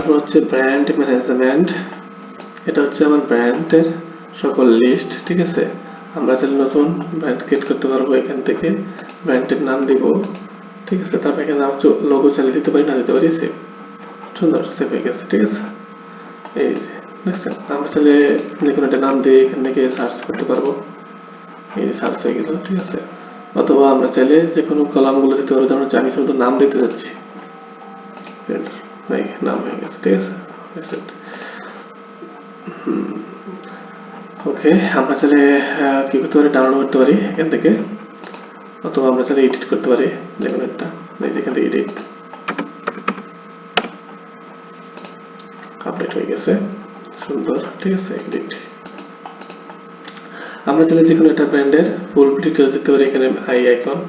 তারপর হচ্ছে brand management, এটা হচ্ছে আমার ব্র্যান্ডের সকল লিস্ট। ঠিক আছে, আমরা চাইলে নতুন ব্র্যান্ড ক্রিয়েট করতে পারবো, এখান থেকে ব্র্যান্ডের নাম দিব। ঠিক আছে, তারপর এখানে লোগো চালিয়ে দিতে পারি, না দিতে পারি, সেভ। সুন্দর, সেভ হয়ে গেছে। ঠিক আছে, এই দেখছেন, আমরা চাইলে যে কোনো একটা নাম দিয়ে এখান থেকে সার্চ করতে পারবো, এই সার্চ হয়ে গেল। ঠিক আছে, অথবা আমরা চাইলে যে কোনো কলামগুলো দিতে পারবো, যেমন আমি শুধু নাম দিতে যাচ্ছি, নাম হয়ে গেছে। ঠিক আছে, ওকে। আমরা চাইলে কি করতে পারি, ডাউনলোড করতে পারি এখান থেকে, অথবা আমরা চাইলে এডিট করতে পারি যে কোনো একটা, যেখান থেকে এডিট, আপডেট হয়ে গেছে, সুন্দর। ঠিক আছে, এডিট। আমরা চাইলে যে কোনো একটা ব্র্যান্ডের ফুল ডিটেলস দিতে পারি, এখানে আই আইকন,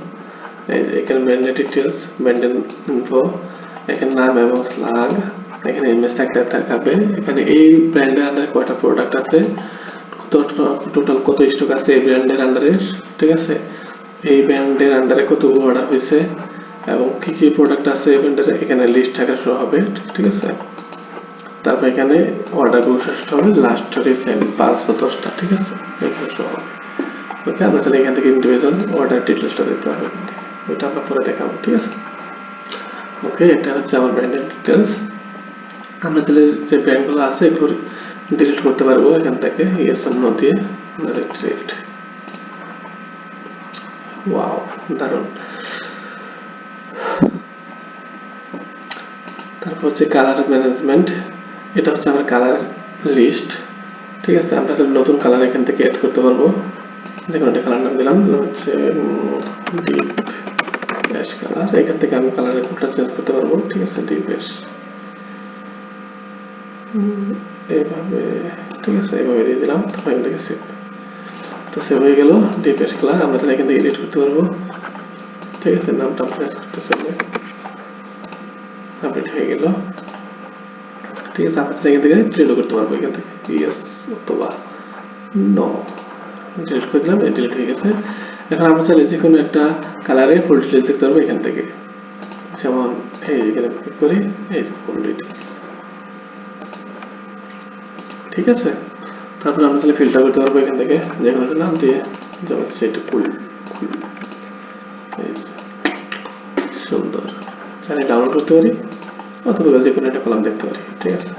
এখানে ব্র্যান্ডের ডিটেলস, ব্র্যান্ডের ইনফো, এখানে নাম এবং স্ল্যাগ, এখানে ইমেজ থাকবে, এখানে এই ব্র্যান্ডের আন্ডারে কয়টা প্রোডাক্ট আছে, টোটাল কত স্টক আছে এই ব্র্যান্ডের আন্ডারে। ঠিক আছে, এই ব্র্যান্ডের আন্ডারে কত অর্ডার হয়েছে এবং কি কি প্রোডাক্ট আছে এই ব্র্যান্ডের, এখানে লিস্ট থাকা শো হবে। ঠিক আছে, তারপর এখানে অর্ডারগুলো শেষ হবে, লাস্ট রিসেন্ট 5 বা 10টা। ঠিক আছে, এখানে শো হবে। ওকে, আমরা চাইলে এখান থেকে ইন্ডিভিজুয়াল অর্ডার ডিটেলসটা দিতে হবে, ওইটা আমরা পরে দেখাবো। ঠিক আছে, ওকে, এটা হচ্ছে আমার ব্র্যান্ডের ডিটেলস। আমরা চাইলে যে ব্র্যান্ডগুলো আছে এগুলো ডিলিট করতে পারবো এখান থেকে, ইয়েস অর নো দিয়ে ডিলিট। ওয়াও, দারুণ। তারপর হচ্ছে কালার ম্যানেজমেন্ট, এটা হচ্ছে আমার কালার লিস্ট। ঠিক আছে, আমরা নতুন কালার এখান থেকে অ্যাড করতে পারবো, দেখুন একটা কালার নাম দিলাম হচ্ছে ডিপ অ্যাশ কালার, এখান থেকে আমি কালারের কোডটা চেঞ্জ করতে পারবো। ঠিক আছে, ডিপ অ্যাশ এইভাবে। ঠিক আছে, এইভাবে দিয়ে দিলাম, তারপর এখান থেকে সেভ। তো সেভ হয়ে গেল ডিপ অ্যাশ কালার। আমরা তাহলে এখান থেকে এডিট করতে পারবো। ঠিক আছে, নামটা প্রেস করতে চাইলে আপডেট হয়ে গেল। ঠিক আছে, আমরা এখান থেকে ডিলিট করতে পারবো, এখান থেকে ইয়েস অথবা নো, ডিলিট করে দিলাম, ডিলিট হয়ে গেছে। এখন আমরা চাইলে যে কোনো একটা কালারের ফুল ডিটেলস দেখতে পারবো এখান থেকে, যেমন এই এখানে ক্লিক করি, এই যে ফুল ডিটেলস। ঠিক আছে, তারপর আমরা চাইলে ফিল্টার করতে পারবো এখান থেকে যে কোনো একটা নাম দিয়ে, যেমন সেটা ফুল, সুন্দর। চাইলে ডাউনলোড করতে পারি অথবা যে কোনো একটা কলাম দেখতে পারি। ঠিক আছে।